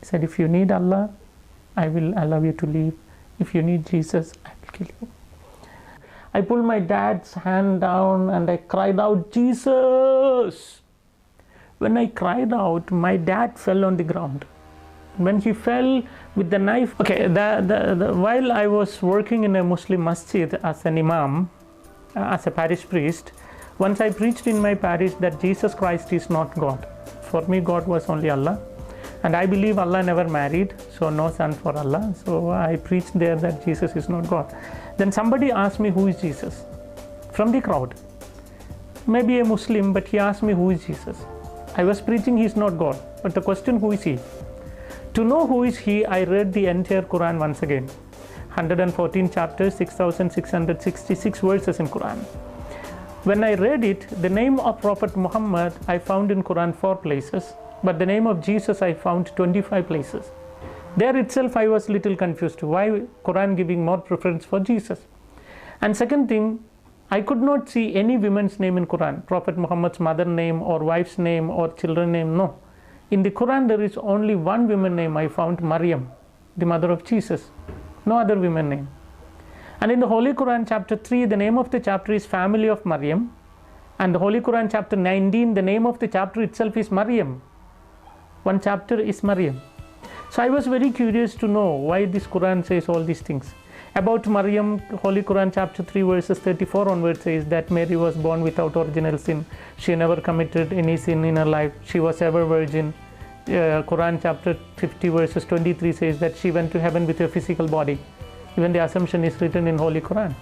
He said, if you need Allah, I will allow you to leave. If you need Jesus, I will kill you. I pulled my dad's hand down and I cried out, Jesus! When I cried out, my dad fell on the ground. When he fell with the knife, okay, while I was working in a Muslim masjid as an imam, as a parish priest, once I preached in my parish that Jesus Christ is not God. For me, God was only Allah. And I believe Allah never married, so no son for Allah. So I preached there that Jesus is not God. Then somebody asked me, who is Jesus? From the crowd. Maybe a Muslim, but he asked me, who is Jesus? I was preaching he is not God. But the question, who is he? To know who is he, I read the entire Quran once again. 114 chapters, 6,666 verses in Quran. When I read it, the name of Prophet Muhammad I found in Quran 4 places, but the name of Jesus I found 25 places. There itself I was little confused. Why Quran giving more preference for Jesus? And second thing, I could not see any woman's name in Quran. Prophet Muhammad's mother name or wife's name or children name, no. In the Quran there is only one woman name I found, Maryam, the mother of Jesus. No other woman name. And in the Holy Quran chapter 3, the name of the chapter is family of Maryam. And the Holy Quran chapter 19, the name of the chapter itself is Maryam. One chapter is Maryam. So I was very curious to know why this Quran says all these things. About Maryam, Holy Quran chapter 3 verses 34 onwards says that Mary was born without original sin. She never committed any sin in her life. She was ever virgin. Quran chapter 50 verses 23 says that she went to heaven with a physical body. Even the assumption is written in Holy Quran.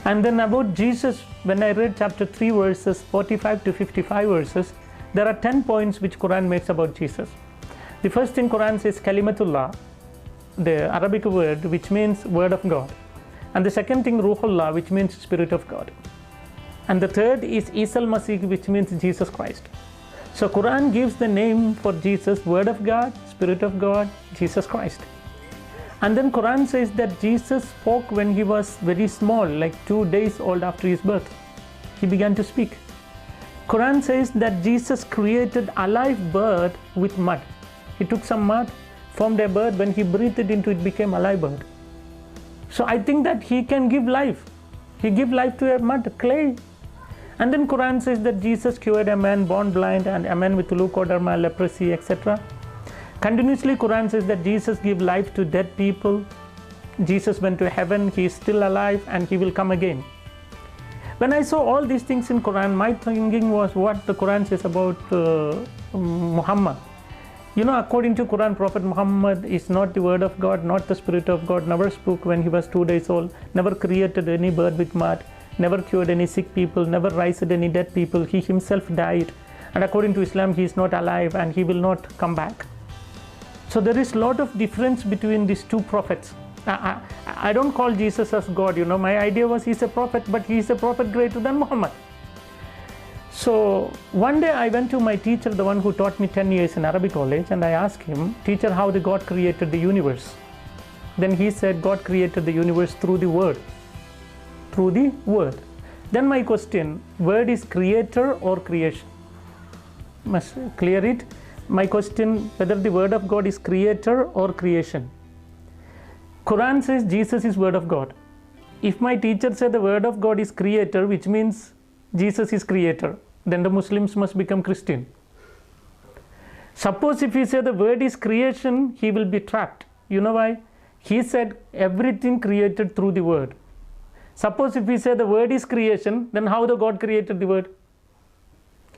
And then about Jesus, when I read chapter 3 verses 45 to 55 verses, there are 10 points which Quran makes about Jesus. The first thing Quran says Kalimatullah, the Arabic word which means word of God. And the second thing Ruhullah, which means spirit of God. And the third is Isa al-Masih, which means Jesus Christ. So Quran gives the name for Jesus, word of God, spirit of God, Jesus Christ. And then Quran says that Jesus spoke when he was very small, like 2 days old after his birth. He began to speak. Quran says that Jesus created a live bird with mud. He took some mud, formed a bird. When he breathed it into it, became a live bird. So I think that he can give life. He gave life to a mud, clay. And then Quran says that Jesus cured a man born blind and a man with leukoderma, leprosy, etc. Continuously Quran says that Jesus gave life to dead people. Jesus went to heaven, he is still alive and he will come again. When I saw all these things in Quran, my thinking was what the Quran says about Muhammad. You know, according to Quran, Prophet Muhammad is not the word of God, not the spirit of God, never spoke when he was 2 days old, never created any bird with mud, never cured any sick people, never raised any dead people. He himself died. And according to Islam, he is not alive and he will not come back. So there is a lot of difference between these two prophets. I don't call Jesus as God, you know. My idea was he's a prophet, but he's a prophet greater than Muhammad. So one day I went to my teacher, the one who taught me 10 years in Arabic college, and I asked him, teacher, how the God created the universe? Then he said, God created the universe through the word. Through the word. Then my question, word is creator or creation? Must clear it. My question, whether the word of God is creator or creation. Quran says Jesus is word of God. If my teacher said the word of God is creator, which means Jesus is creator, then the Muslims must become Christian. Suppose if he said the word is creation, he will be trapped. You know why? He said everything created through the word. Suppose if we say the word is creation, then how the God created the word?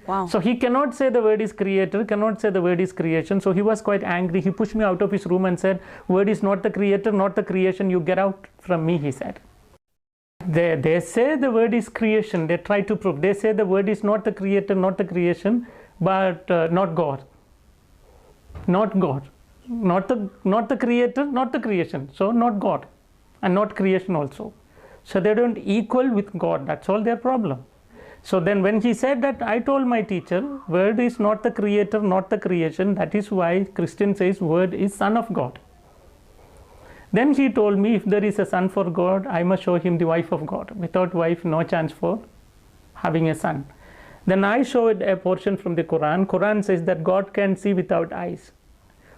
Wow. So he cannot say the word is creator, cannot say the word is creation. So he was quite angry. He pushed me out of his room and said, word is not the creator, not the creation. You get out from me, he said. They say the word is creation. They try to prove. They say the word is not the creator, not the creation, but not God. Not God. Not the creator, not the creation. So not God and not creation also. So they don't equal with God. That's all their problem. So then when he said that, I told my teacher, word is not the creator, not the creation. That is why Christian says word is son of God. Then he told me, if there is a son for God, I must show him the wife of God. Without wife, no chance for having a son. Then I showed a portion from the Quran. Quran says that God can see without eyes.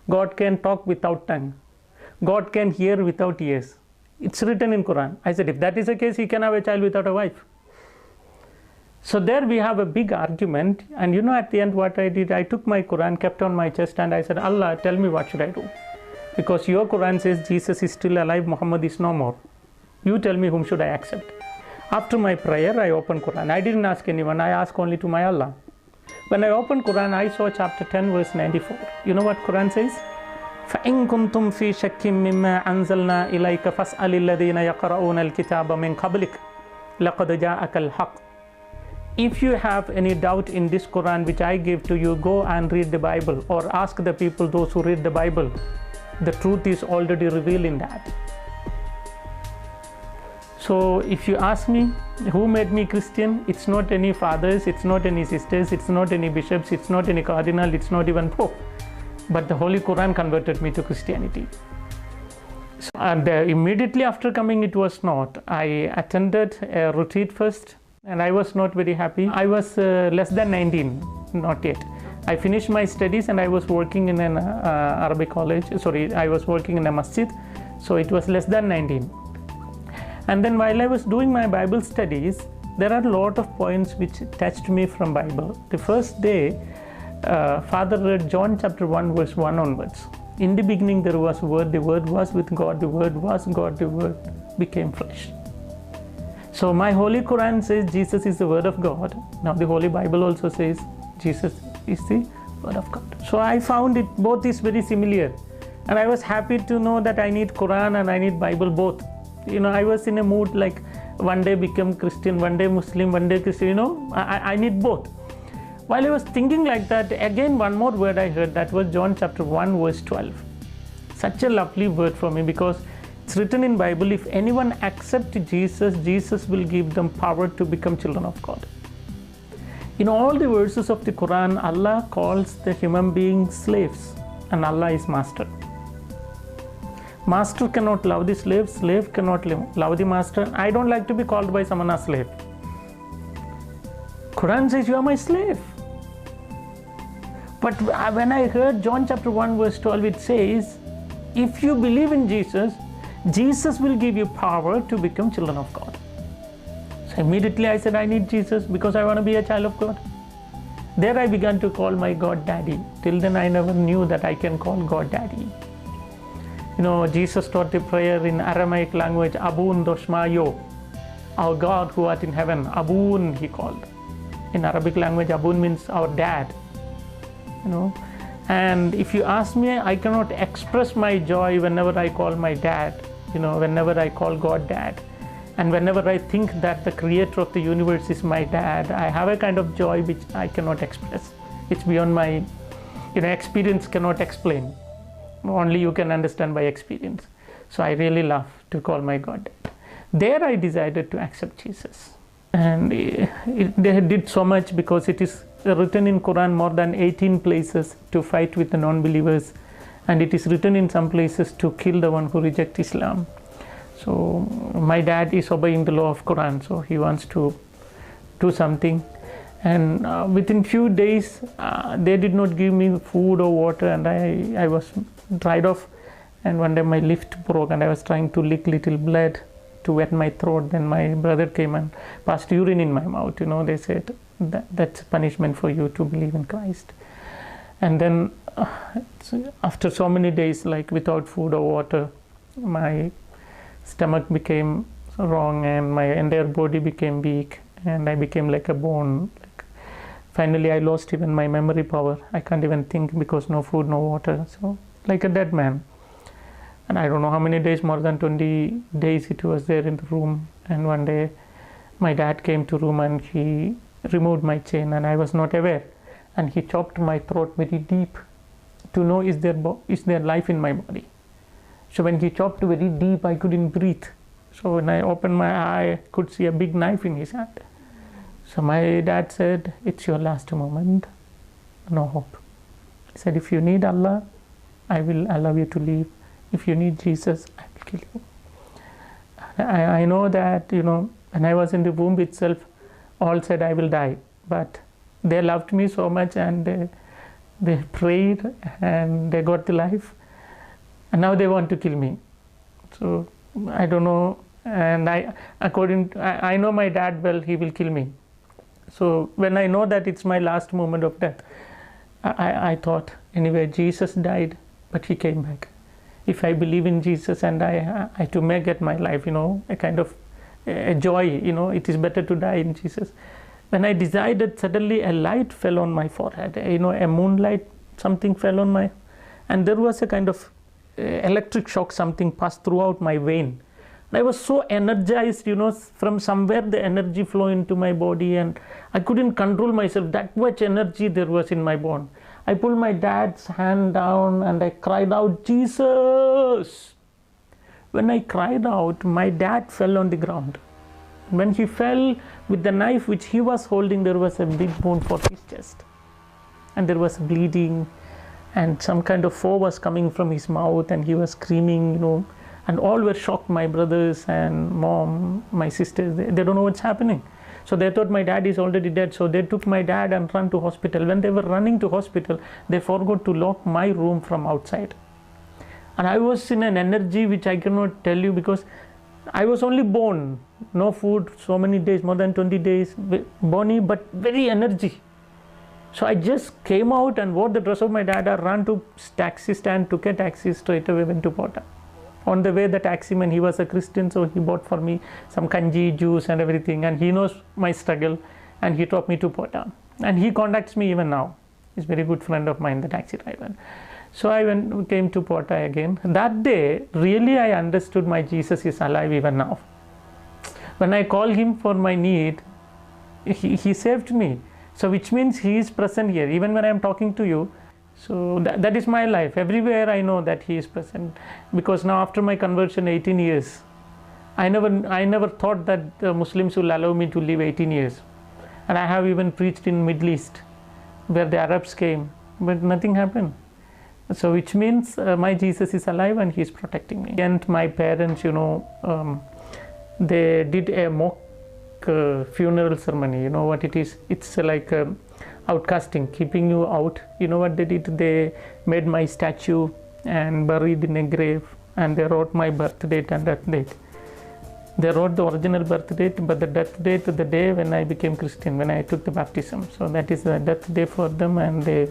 God can talk without tongue. God can hear without ears. It's written in Quran. I said, if that is the case, he can have a child without a wife. So there we have a big argument. And you know, at the end what I did, I took my Quran, kept on my chest, and I said, Allah, tell me what should I do? Because your Quran says Jesus is still alive, Muhammad is no more. You tell me whom should I accept. After my prayer, I opened Quran. I didn't ask anyone. I asked only to my Allah. When I opened Quran, I saw chapter 10, verse 94. You know what Quran says? فَإِن كُنْتُمْ فِي شَكٍّ مِّمَّا أَنزَلْنَا إِلَيْكَ فَاسْأَلِ الَّذِينَ يَقْرَؤُونَ الْكِتَابَ مِنْ قَبْلِكَ لَقَدْ جَاءَكَ الْحَقُّ. If you have any doubt in this Quran which I give to you, go and read the Bible, or ask the people, those who read the Bible. The truth is already revealed in that. So if you ask me, who made me Christian? It's not any fathers, it's not any sisters, it's not any bishops, it's not any cardinal, it's not even Pope. But the Holy Quran converted me to Christianity. So, and immediately after coming, it was not. I attended a retreat first, and I was not very happy. I was less than 19, not yet. I finished my studies and I was working in an Arabic college. I was working in a masjid. So it was less than 19. And then while I was doing my Bible studies, there are a lot of points which touched me from Bible. The first day, Father read John chapter 1 verse 1 onwards. In the beginning there was Word, the Word was with God, the Word was God, the Word became flesh. So my Holy Quran says Jesus is the Word of God. Now the Holy Bible also says Jesus is the Word of God. So I found it both is very similar. And I was happy to know that I need Quran and I need Bible both. You know, I was in a mood like one day become Christian, one day Muslim, one day Christian, you know, I need both. While I was thinking like that, again one more word I heard, that was John chapter 1 verse 12. Such a lovely word for me, because it's written in Bible, if anyone accepts Jesus, Jesus will give them power to become children of God. In all the verses of the Quran, Allah calls the human beings slaves and Allah is master. Master cannot love the slave, slave cannot love the master. I don't like to be called by someone as slave. Quran says you are my slave. But when I heard John chapter 1 verse 12, it says, if you believe in Jesus, Jesus will give you power to become children of God. So immediately I said, I need Jesus because I want to be a child of God. There I began to call my God Daddy. Till then I never knew that I can call God Daddy. You know, Jesus taught the prayer in Aramaic language, Abun Doshmayo, our God who art in heaven. Abun, he called. In Arabic language, Abun means our dad. You know, and if you ask me, I cannot express my joy whenever I call my dad. You know, whenever I call God Dad, and whenever I think that the creator of the universe is my dad, I have a kind of joy which I cannot express. It's beyond my, you know, experience cannot explain. Only you can understand by experience. So I really love to call my God Dad. There I decided to accept Jesus. And they did so much because it is written in Quran more than 18 places to fight with the non-believers. And it is written in some places to kill the one who rejects Islam. So my dad is obeying the law of Quran, so he wants to do something. And within few days, they did not give me food or water, and I was dried off. And one day my lift broke, and I was trying to lick little blood to wet my throat. Then my brother came and passed urine in my mouth. You know, they said that's punishment for you to believe in Christ. And then after so many days, like without food or water, my stomach became wrong and my entire body became weak and I became like a bone. Finally, I lost even my memory power. I can't even think because no food, no water. So like a dead man. And I don't know how many days, more than 20 days it was there in the room. And one day my dad came to room and he removed my chain and I was not aware. And he chopped my throat very deep to know is there life in my body. So when he chopped very deep, I couldn't breathe. So when I opened my eye, I could see a big knife in his hand. So my dad said, it's your last moment, no hope. He said, if you need Allah, I will allow you to leave. If you need Jesus, I will kill you. I know that, you know, when I was in the womb itself, all said I will die. But they loved me so much and They prayed and they got the life, and now they want to kill me. So I don't know, and I know my dad well, he will kill me. So when I know that it's my last moment of death, I thought, anyway, Jesus died, but he came back. If I believe in Jesus and I to make it my life, a kind of a joy, it is better to die in Jesus. When I decided, suddenly a light fell on my forehead, a moonlight, something fell on my, and there was a kind of electric shock, something passed throughout my vein. I was so energized, from somewhere the energy flow into my body, and I couldn't control myself. That much energy there was in my bone. I pulled my dad's hand down and I cried out, Jesus! When I cried out, my dad fell on the ground. When he fell, with the knife which he was holding, there was a big wound for his chest. And there was bleeding, and some kind of foam was coming from his mouth, and he was screaming, and all were shocked, my brothers and mom, my sisters, they don't know what's happening. So they thought my dad is already dead. So they took my dad and ran to hospital. When they were running to hospital, they forgot to lock my room from outside. And I was in an energy which I cannot tell you, because I was only born, no food, so many days, more than 20 days, bony, but very energy. So I just came out and wore the dress of my dad. I ran to taxi stand, took a taxi, straight away went to Pota. On the way, the taximan, he was a Christian, so he bought for me some kanji, juice and everything, and he knows my struggle, and he taught me to Pota. And he contacts me even now. He's a very good friend of mine, the taxi driver. So I came to Pota again. That day, really I understood my Jesus is alive even now. When I call him for my need, he saved me. So which means he is present here, even when I am talking to you. So that is my life. Everywhere I know that he is present. Because now after my conversion, 18 years, I never thought that the Muslims will allow me to live 18 years. And I have even preached in Middle East, where the Arabs came, but nothing happened. So which means my Jesus is alive and he is protecting me. And my parents, they did a mock funeral ceremony. You know what it is? It's like outcasting, keeping you out. You know what they did? They made my statue and buried in a grave, and they wrote my birth date and death date. They wrote the original birth date, but the death date, the day when I became Christian, when I took the baptism. So that is the death day for them, and they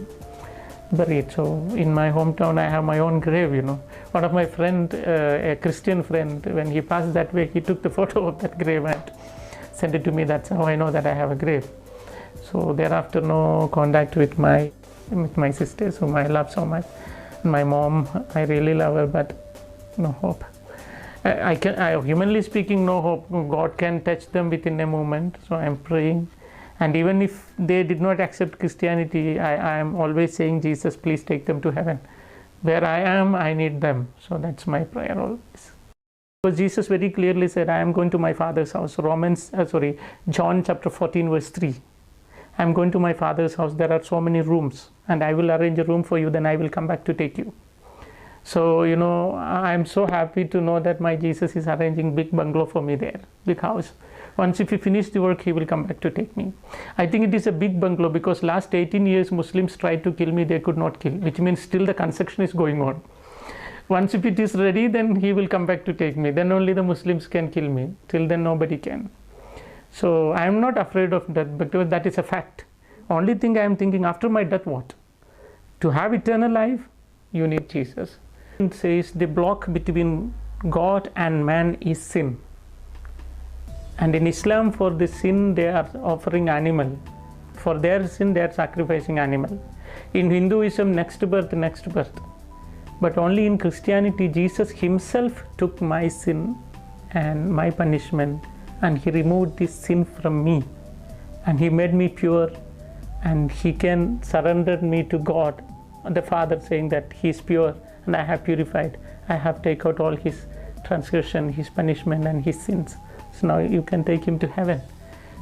buried. So in my hometown, I have my own grave. One of my friend, a Christian friend, when he passed that way, he took the photo of that grave and sent it to me. That's how I know that I have a grave. So thereafter, no contact with my sisters, whom I love so much. My mom, I really love her, but no hope. Humanly speaking, no hope. God can touch them within a moment. So I am praying. And even if they did not accept Christianity, I am always saying, Jesus, please take them to heaven. Where I am, I need them. So that's my prayer always. Because Jesus very clearly said, I am going to my Father's house. John chapter 14 verse 3. I am going to my Father's house. There are so many rooms, and I will arrange a room for you. Then I will come back to take you. So, I am so happy to know that my Jesus is arranging big bungalow for me there, big house. Once if he finish the work, he will come back to take me. I think it is a big bungalow, because last 18 years Muslims tried to kill me, they could not kill, which means still the construction is going on. Once if it is ready, then he will come back to take me. Then only the Muslims can kill me. Till then nobody can. So I am not afraid of death, because that is a fact. Only thing I am thinking, after my death, what? To have eternal life, you need Jesus. It says the block between God and man is sin. And in Islam, for the sin, they are offering animal. For their sin, they are sacrificing animal. In Hinduism, next birth. But only in Christianity, Jesus himself took my sin and my punishment, and he removed this sin from me. And he made me pure, and he can surrender me to God, the Father, saying that he is pure, and I have purified. I have taken out all his transgression, his punishment, and his sins. So now you can take him to heaven.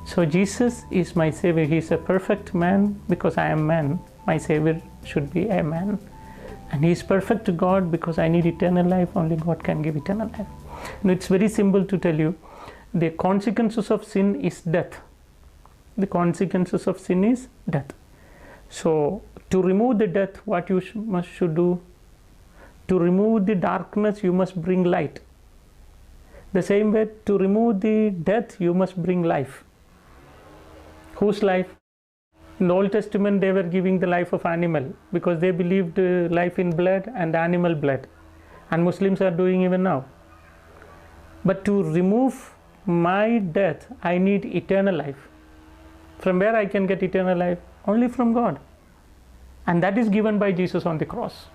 So Jesus is my Savior. He is a perfect man, because I am man. My Savior should be a man. And he is perfect to God, because I need eternal life. Only God can give eternal life. It's very simple to tell you. The consequences of sin is death. The consequences of sin is death. So to remove the death, what you should do? To remove the darkness, you must bring light. The same way, to remove the death, you must bring life. Whose life? In the Old Testament, they were giving the life of animal because they believed life in blood and animal blood. And Muslims are doing even now. But to remove my death, I need eternal life. From where I can get eternal life? Only from God. And that is given by Jesus on the cross.